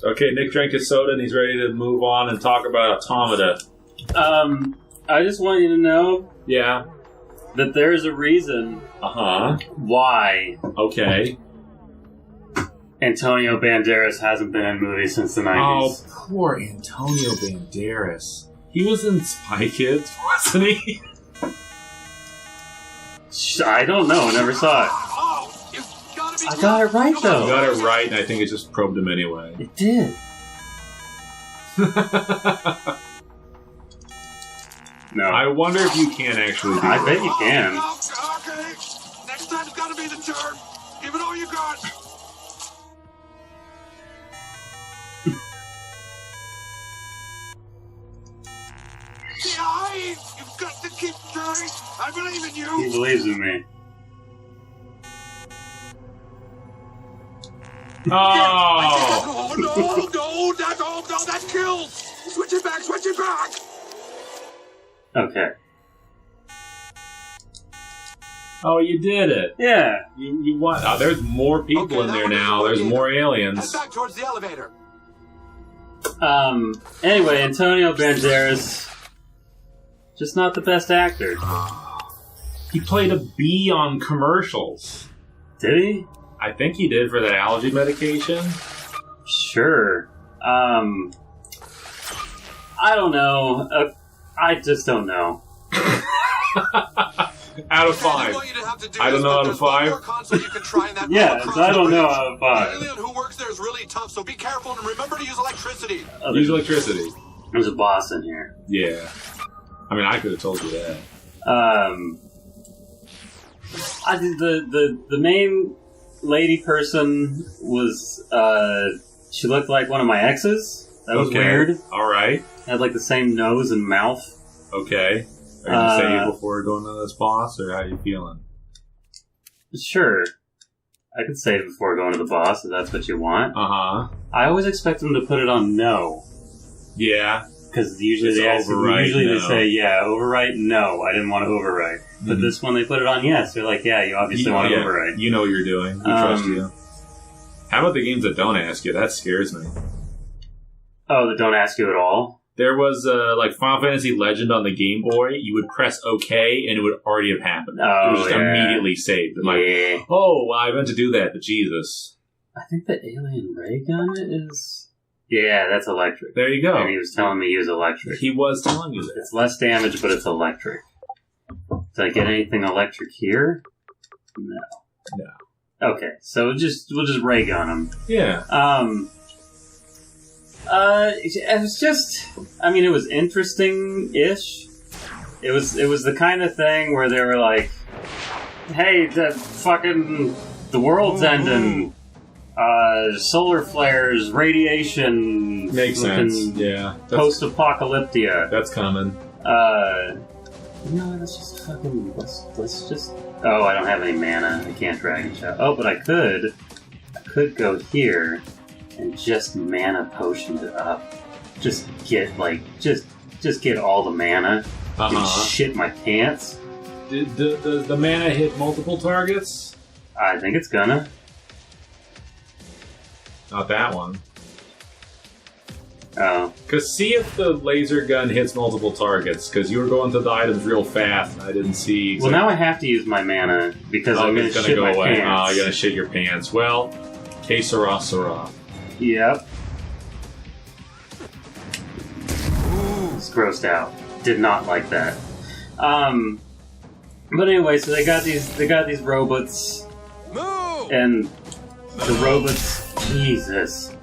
Okay, Nick drank his soda and he's ready to move on and talk about automata. I just want you to know Yeah. that there's a reason why Okay. Antonio Banderas hasn't been in movies since the 90s. Oh, poor Antonio Banderas. He was in Spy Kids, wasn't he? I don't know. Never saw it. I got it right, though. You got it right, and I think it just probed him anyway. It did. No. I wonder if you can actually do I it. bet you can. Okay. Next time's gotta be the turn. Give it all you got. You've got to keep trying. I believe in you. He believes in me. Oh! No, that kills. Switch it back. Okay. Oh, you did it. Yeah. You won. Oh, there's more people in there now. There's more aliens. Head back towards the elevator. Anyway, Antonio Banderas, just not the best actor. He played a bee on commercials. Did he? I think he did for that allergy medication. Sure. I don't know. I just don't know. Out of 5. I don't know out of 5. Yeah, I don't know out of 5. The alien who works there is really tough, so be careful and remember to use electricity. Use electricity. There's a boss in here. Yeah. I mean, I could have told you that. I did the main lady person was she looked like one of my exes. That was weird. All right. Had like the same nose and mouth. Okay. Are you going to say it before going to this boss, or how are you feeling? Sure. I could say it before going to the boss, if that's what you want. Uh-huh. I always expect them to put it on no. Yeah. Because usually they say, yeah, overwrite, no. I didn't want to overwrite. Mm-hmm. But this one, they put it on yes. They're like, yeah, you obviously want to overwrite. You know what you're doing. We trust you. How about the games that don't ask you? That scares me. Oh, that don't ask you at all? There was, like, Final Fantasy Legend on the Game Boy. You would press OK, and it would already have happened. Oh, it was just immediately saved. Yeah. Like, oh, well, I meant to do that, but Jesus. I think the alien ray gun is... Yeah, that's electric. There you go. And he was telling me to use electric. He was telling you that. It's less damage, but it's electric. Did I get anything electric here? No. Okay, so we'll just ray gun him. Yeah. It was just... I mean, it was interesting-ish. It was the kind of thing where they were like, hey, the world's ending. Solar flares, radiation. Makes sense. Yeah. Post-apocalyptia. That's common. Let's just fucking... Let's just... Oh, I don't have any mana. I can't Dragon Shout. Oh, but I could. I could go here and just mana potion it up. Just get, just get all the mana and shit my pants. Does the mana hit multiple targets? I think it's gonna. Not that one. Oh. Because see if the laser gun hits multiple targets, because you were going through the items real fast, and I didn't see... Exactly. Well, now I have to use my mana, because I'm going to shit my pants. Oh, you're going to shit your pants. Well, que sera, sera. Yep. It's grossed out. Did not like that. But anyway, so they got these robots. Move! And the robots... Jesus.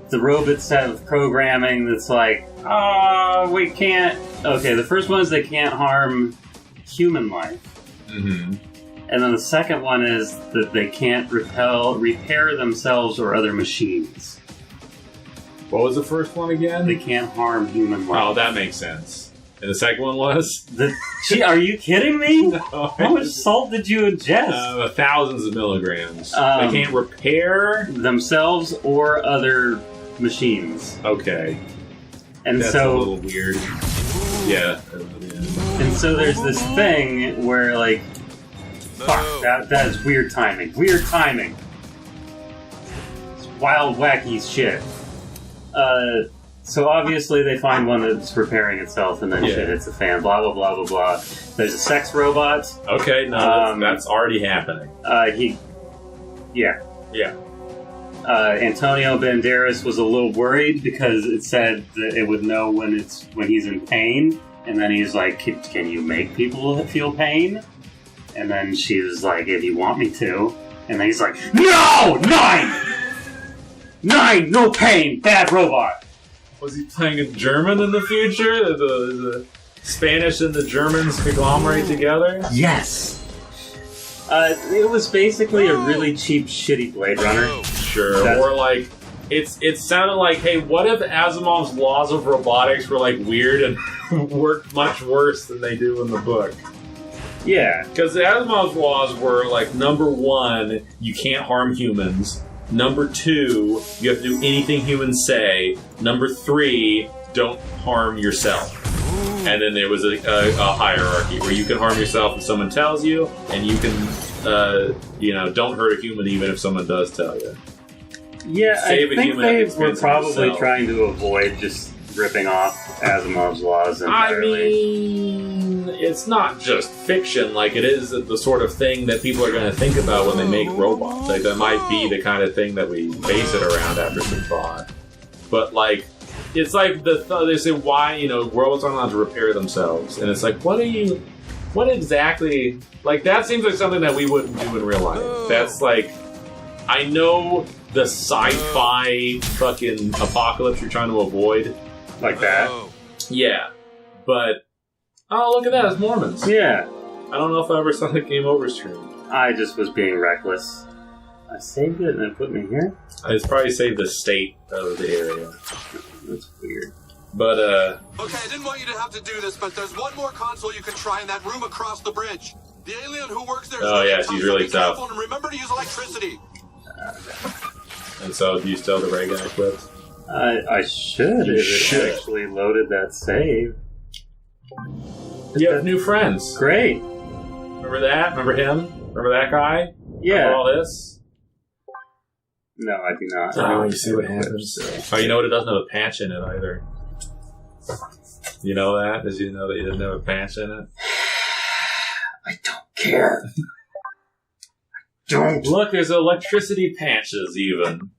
The robots have programming that's like, we can't... Okay, the first one is they can't harm human life. Mm-hmm. And then the second one is that they can't repair themselves or other machines. What was the first one again? They can't harm human life. Oh, that makes sense. And the second one was? Are you kidding me? No, How much salt did you ingest? Thousands of milligrams. They can't repair themselves or other machines. Okay. And that's a little weird. Yeah. And so there's this thing where, like, fuck, that is weird timing. Weird timing. wild, wacky shit. So obviously they find one that's repairing itself, and then shit hits a fan. Blah blah blah blah blah. There's a sex robot. Okay, no, that's already happening. Yeah. Antonio Banderas was a little worried because it said that it would know when he's in pain, and then he's like, "Can you make people feel pain?" And then she was like, "If you want me to," and then he's like, "No, 9, no pain, bad robot." Was he playing in German in the future? The Spanish and the Germans conglomerate together? Yes. It was basically a really cheap, shitty Blade Runner. Sure. Or like, it sounded like, hey, what if Asimov's laws of robotics were like weird and worked much worse than they do in the book? Yeah. Because Asimov's laws were like, number 1, you can't harm humans. Number 2, you have to do anything humans say. Number 3, don't harm yourself. And then there was a hierarchy where you can harm yourself if someone tells you, and you can, don't hurt a human even if someone does tell you. Yeah, Save I a think human they at the were expense of probably yourself. trying to avoid just ripping off Asimov's laws entirely. I mean, it's not just fiction. Like, it is the sort of thing that people are going to think about when they make robots. Like, that might be the kind of thing that we base it around after some thought. But, like, it's like they say, why, robots aren't allowed to repair themselves. And it's like, what exactly... Like, that seems like something that we wouldn't do in real life. That's like... I know the sci-fi fucking apocalypse you're trying to avoid. Like that? Yeah. But... Oh, look at that, it's Mormons. Yeah. I don't know if I ever saw the game over stream. I just was being reckless. I saved it and it put me here? It's probably saved the state of the area. That's weird. But, Okay, I didn't want you to have to do this, but there's one more console you can try in that room across the bridge. The alien who works there is she's really so be tough. careful and remember to use electricity. And so, do you still have the ray gun equipped? I should. You If should. it actually loaded that save. You have new friends. Great. Remember that? Remember him? Remember that guy? Yeah. Remember all this? No, I do not. Oh, you see what happens. Oh, you know what? It doesn't have a patch in it either. You know that? Did you know that it didn't have a patch in it? I don't care. Don't. Look, there's electricity patches even.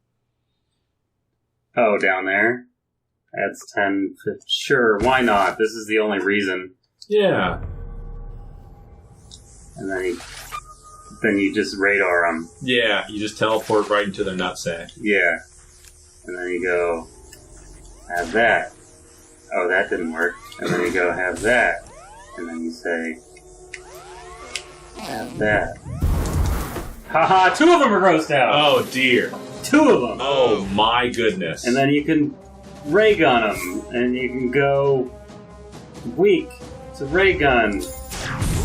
Oh, down there? That's 10, 15. Sure, why not? This is the only reason. Yeah. And then you just radar them. Yeah, you just teleport right into their nutsack. Yeah. And then you go, have that. Oh, that didn't work. And then you go, have that. And then you say, have that. Haha, 2 of them are grossed out. Oh, dear. 2 of them. Oh, my goodness. And then you can ray gun them. And you can go weak. It's a ray gun.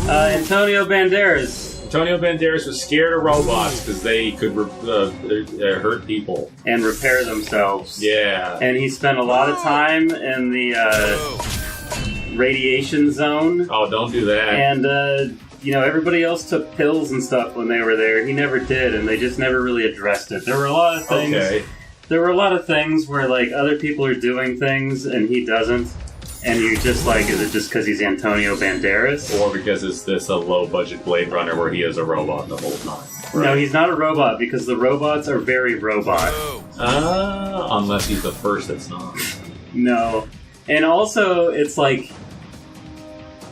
Antonio Banderas. Antonio Banderas was scared of robots because they could hurt people. And repair themselves. Yeah. And he spent a lot of time in the radiation zone. Oh, don't do that. And, everybody else took pills and stuff when they were there. He never did, and they just never really addressed it. There were a lot of things. Okay. There were a lot of things where, like, other people are doing things and he doesn't. And you're just like, is it just because he's Antonio Banderas? Or because it's a low-budget Blade Runner where he is a robot the whole time. Right? No, he's not a robot because the robots are very robot. Unless he's the first that's not. No. And also, it's like...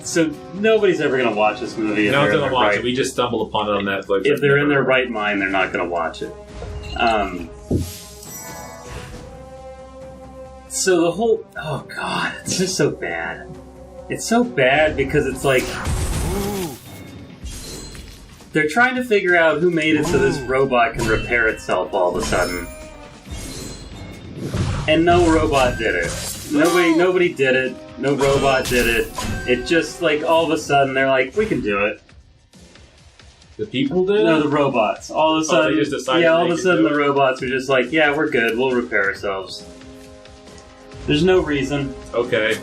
So, nobody's ever going to watch this movie. No one's going to watch it. We just stumbled upon it on Netflix. If they're in their right mind, they're not going to watch it. So the whole... Oh, God. It's just so bad. It's so bad because it's like... They're trying to figure out who made it so this robot can repair itself all of a sudden. And no robot did it. Nobody did it. No robot did it. It just, like, all of a sudden, they're like, we can do it. The people did? No, the robots. All of a sudden... they just decided all they of a could sudden do the it? robots are just like, yeah, we're good. We'll repair ourselves. There's no reason. Okay.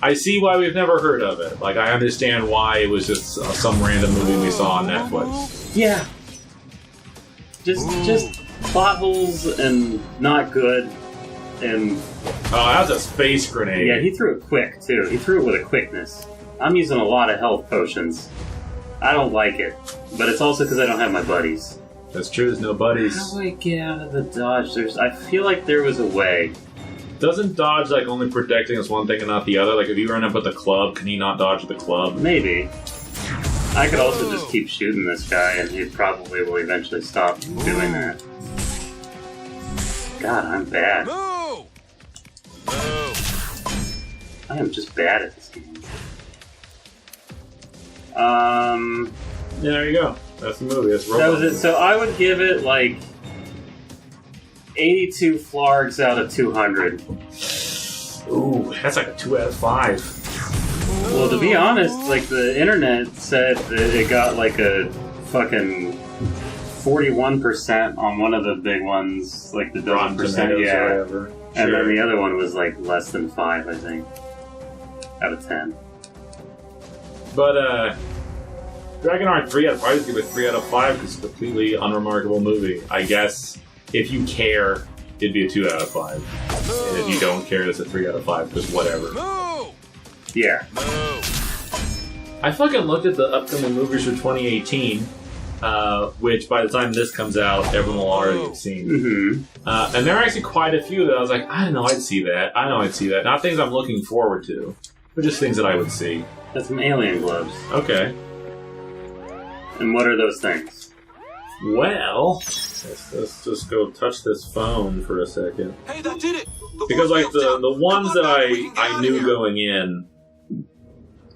I see why we've never heard of it. Like, I understand why it was just some random movie we saw on Netflix. Yeah. Just plot holes and not good. And Oh, that was a space grenade. yeah, he threw it quick too. He threw it with a quickness. I'm using a lot of health potions. I don't like it, but it's also because I don't have my buddies. That's true, there's no buddies. How do I get out of the dodge? I feel like there was a way. Doesn't dodge like only protecting us one thing and not the other? Like if you run up with the club, can he not dodge the club? Maybe. I could also just keep shooting this guy and he probably will eventually stop doing that. God, I'm bad. Move! Move! I am just bad at this game. Yeah, there you go. That's the movie. That's That was it. So I would give it like 82 flargs out of 200. Ooh, that's like a 2 out of 5. Well, to be honest, like the internet said that it got like a fucking 41% on one of the big ones, like the Rotten dozen percent, Tomatoes yeah. or whatever. And Sure. then the other one was like less than 5, I think, out of 10. But, Dragonheart 3, I'd probably give it 3 out of 5 because it's a completely unremarkable movie. I guess if you care, it'd be a 2 out of 5. And if you don't care, it's a 3 out of 5 because whatever. Move! Yeah. Move! I fucking looked at the upcoming movies for 2018, which by the time this comes out, everyone will already have seen. Mm-hmm. And there are actually quite a few that I was like, I know I'd see that. I know I'd see that. Not things I'm looking forward to, but just things that I would see. That's some alien gloves. Okay. And what are those things? Well, let's just go touch this phone for a second. Hey, that did it! The Because force like field's down. the ones Come on that back, we can get I out knew of here. going in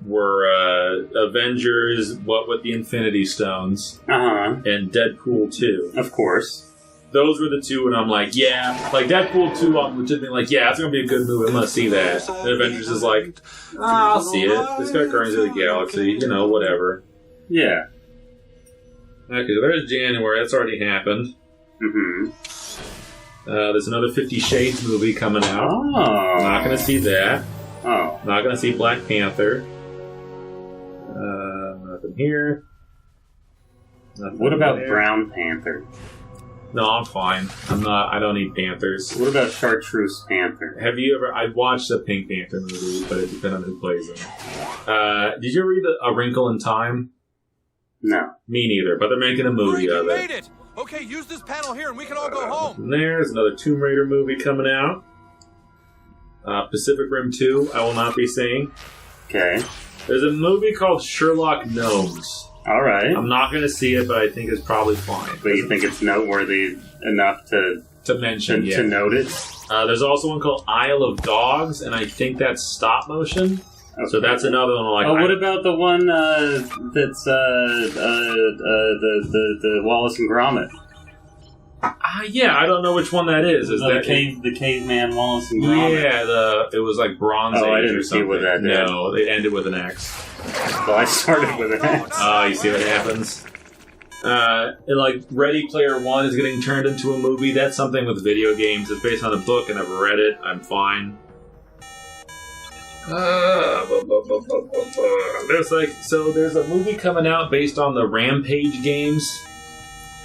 were Avengers, What with the Infinity Stones, Uh-huh. and Deadpool 2. Of course. Those were the two, and I'm like, yeah. Like, Deadpool 2, I'm legitimately like, yeah, it's going to be a good movie. I'm going to see that. And Avengers is like, I'll see it. It's got Guardians of the Galaxy, you know, whatever. Yeah. Okay, there's January. That's already happened. Mm-hmm. There's another 50 Shades movie coming out. Oh. Not going to see that. Oh. Not going to see Black Panther. Nothing here. Nothing What about there. Brown Panther? No, I'm fine. I don't need Panthers. What about Chartreuse Panther? Have you ever... I've watched the Pink Panther movie, but it depends on who plays them. Did you ever read A Wrinkle in Time? No. Me neither, but they're making a movie Great, of you it. made it! Okay, use this panel here and we can all go home. And there's another Tomb Raider movie coming out. Pacific Rim 2, I will not be seeing. Okay. There's a movie called Sherlock Gnomes. Alright. I'm not going to see it, but I think it's probably fine. But you think it's noteworthy enough to mention, yeah. to note it? There's also one called Isle of Dogs, and I think that's stop motion. Okay. So that's another one. Like, Oh, what about the one that's the Wallace and Gromit? yeah, I don't know which one that is. Is that the caveman Wallace and Gromit? Yeah, it was like Bronze Oh, I Age didn't or see something. what that did. No, it ended with an X. Well, I started with an X. Oh, you see what happens? And like Ready Player One is getting turned into a movie. That's something with video games. It's based on a book, and I've read it. I'm fine. There's a movie coming out based on the Rampage games.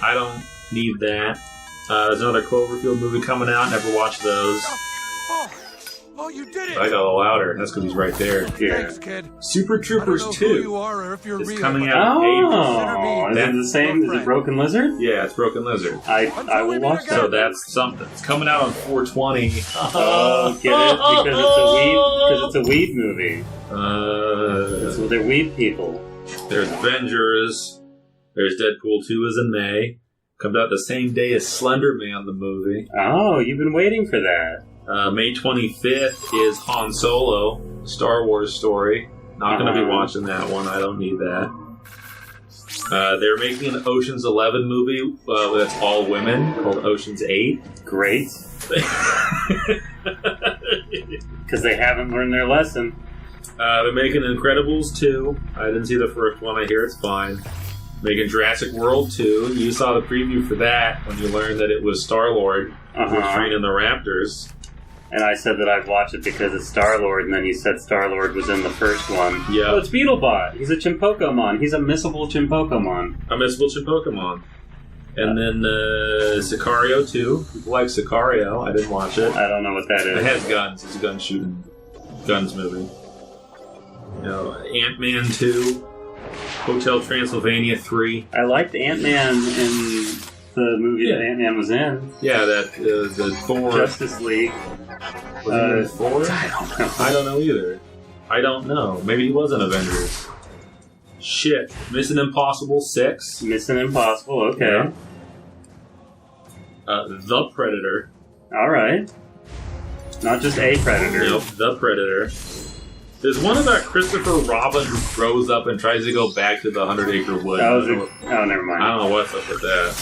I don't need that. There's another Cloverfield movie coming out. Never watched those. Oh, you did it! I got a little louder. That's because he's right there. Yeah. Thanks, kid. Super I don't Troopers know who you 2 are or if you're is real, coming but out in April. Oh, is it the same? Is it Broken Lizard? Yeah, it's Broken Lizard. I will watch So that. that's something. It's coming out on 420. Oh, get it? Because it's a weed movie. So they're weed people. There's Avengers. There's Deadpool 2 is in May. Comes out the same day as Slender Man, the movie. Oh, you've been waiting for that. May 25th is Han Solo, Star Wars story. Not going to be watching that one. I don't need that. They're making an Ocean's 11 movie that's all women called Ocean's 8. Great. Because they haven't learned their lesson. They're making Incredibles 2. I didn't see the first one. I hear it's fine. Making Jurassic World 2. You saw the preview for that when you learned that it was Star-Lord who was training the Raptors. And I said that I'd watch it because it's Star-Lord, and then you said Star-Lord was in the first one. Yeah. Oh, it's Beetlebot. He's a Chimpokomon. He's a missable Chimpokomon. A missable Pokemon. And then Sicario 2. People like Sicario. I didn't watch it. I don't know what that It is. has guns. It's a gun shooting guns movie. You know, Ant-Man 2. Hotel Transylvania 3. I liked Ant-Man in the movie that Ant-Man was in. Yeah, that the Thor. Justice League. Was he in Thor? I don't know. I don't know either. I don't know. Maybe he was in Avengers. Shit. Mission Impossible 6. Mission Impossible, okay. Yeah. The Predator. Alright. Not just a Predator. Nope, The Predator. There's one about Christopher Robin who grows up and tries to go back to the 100-acre wood. Oh, never mind. I don't know what's up with that.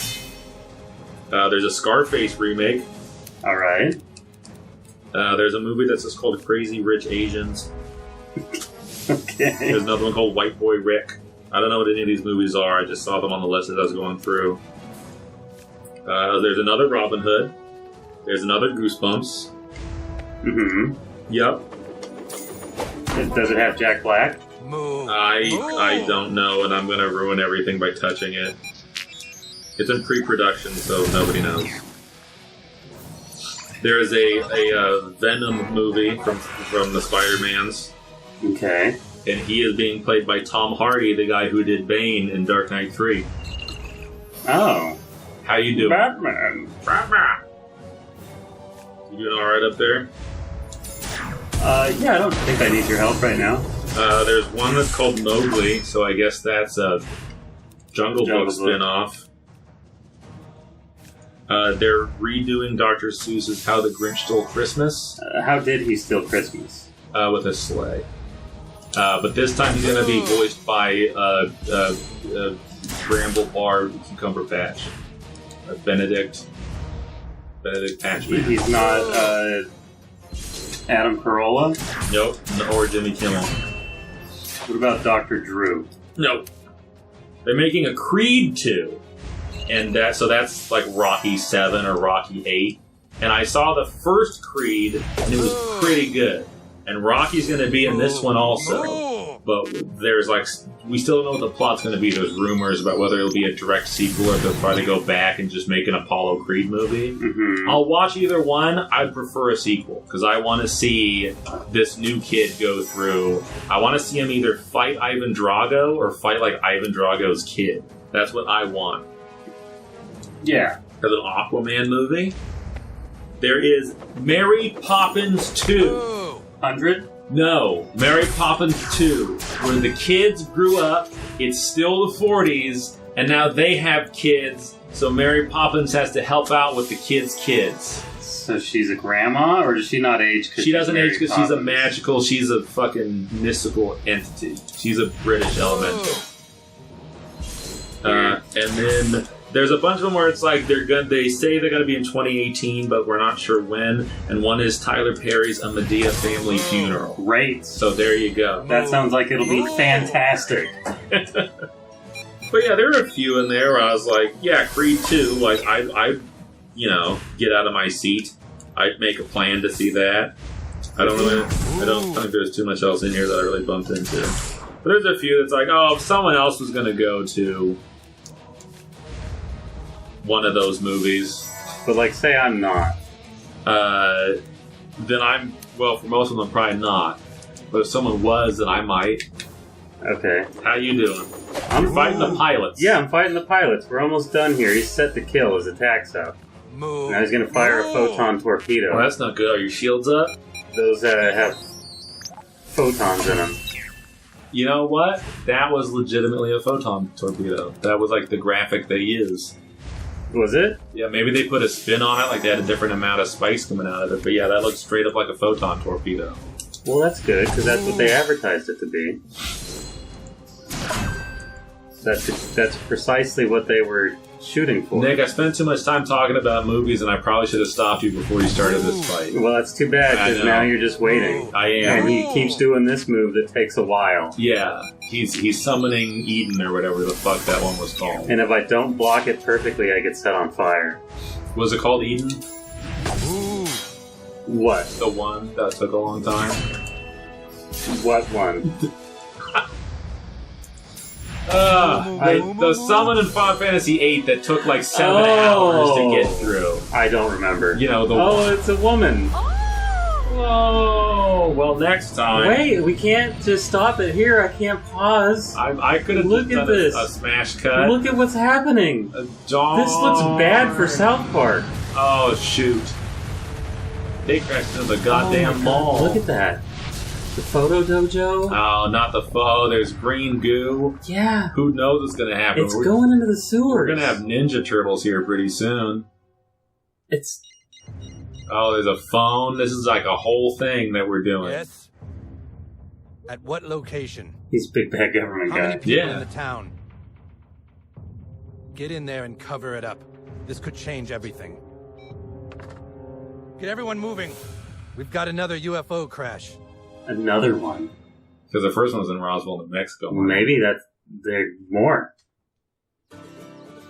There's a Scarface remake. Alright. There's a movie that's just called Crazy Rich Asians. Okay. There's another one called White Boy Rick. I don't know what any of these movies are. I just saw them on the list as I was going through. There's another Robin Hood. There's another Goosebumps. Mm-hmm. Yep. Does it have Jack Black? I don't know, and I'm going to ruin everything by touching it. It's in pre-production, so nobody knows. There is a Venom movie from the Spider-Mans. Okay. And he is being played by Tom Hardy, the guy who did Bane in Dark Knight 3. Oh. How you doing? Batman. You doing alright up there? Yeah, I don't think I need your help right now. There's one that's called Mowgli, so I guess that's a Jungle Book spin-off. They're redoing Dr. Seuss's How the Grinch Stole Christmas. How did he steal Christmas? With a sleigh. But this time he's going to be voiced by Bramble Bar Cucumber Patch. Benedict Patchman. He's not Adam Carolla? Nope. Or Jimmy Kimmel. What about Dr. Drew? Nope. They're making a Creed 2. And that's like Rocky 7 or Rocky 8. And I saw the first Creed, and it was pretty good. And Rocky's going to be in this one also. But there's we still don't know what the plot's going to be. There's rumors about whether it'll be a direct sequel or if they'll try to go back and just make an Apollo Creed movie. Mm-hmm. I'll watch either one. I'd prefer a sequel because I want to see this new kid go through. I want to see him either fight Ivan Drago or fight like Ivan Drago's kid. That's what I want. Yeah. There's an Aquaman movie. There is Mary Poppins 2. 100? No, Mary Poppins 2, where the kids grew up, it's still the 40s, and now they have kids, so Mary Poppins has to help out with the kids' kids. So she's a grandma, or does she not age? She doesn't age because she's a fucking mystical entity. She's a British elemental. And then there's a bunch of them where it's like they say they're gonna be in 2018, but we're not sure when. And one is Tyler Perry's A Medea Family Funeral. Great. So there you go. That sounds like it'll be fantastic. But yeah, there are a few in there where I was like, yeah, Creed 2, like I get out of my seat. I'd make a plan to see that. I don't think there's too much else in here that I really bumped into. But there's a few that's like, oh, if someone else was gonna go to one of those movies. But like, say I'm not. Then for most of them, probably not. But if someone was, then I might. Okay. How you doing? I'm fighting the pilots. Yeah, I'm fighting the pilots. We're almost done here. He's set to kill. His attack's up. Now he's going to fire a photon torpedo. Oh, that's not good. Are your shields up? Those have photons in them. You know what? That was legitimately a photon torpedo. That was like the graphic they used. Was it? Yeah, maybe they put a spin on it, like they had a different amount of spice coming out of it. But yeah, that looks straight up like a photon torpedo. Well, that's good, because that's what they advertised it to be. That's precisely what they were shooting for. Nick, I spent too much time talking about movies, and I probably should have stopped you before you started this fight. Well, that's too bad, because now you're just waiting. I am. And he keeps doing this move that takes a while. Yeah, he's summoning Eden or whatever the fuck that one was called. And if I don't block it perfectly, I get set on fire. Was it called Eden? What? The one that took a long time? What one? The summon in Final Fantasy VIII that took like 7 hours to get through. I don't remember. You know, it's a woman. Oh, well, next time. Wait, we can't just stop it here. I can't pause. I could have done a smash cut. Look at what's happening. This looks bad for South Park. Oh, shoot. They crashed into the goddamn mall. Look at that. The photo dojo? Oh, not the photo. There's green goo. Yeah. Who knows what's going to happen? It's going into the sewers. We're going to have Ninja Turtles here pretty soon. Oh, there's a phone. This is like a whole thing that we're doing. Yes. At what location? He's big bad government guy. How many people in the town? Get in there and cover it up. This could change everything. Get everyone moving. We've got another UFO crash. Another one. Because the first one's in Roswell, New Mexico. Maybe there's more.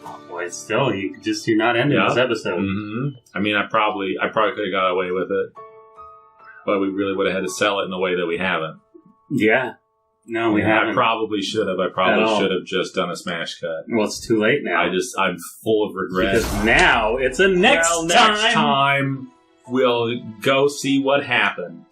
Oh boy, still, you're not ending this episode. Mm-hmm. I mean, I probably could have got away with it, but we really would have had to sell it in the way that we haven't. Yeah. No, we haven't. I probably should have. I probably should have just done a smash cut. Well, it's too late now. I'm full of regret. Because now it's next time we'll go see what happened.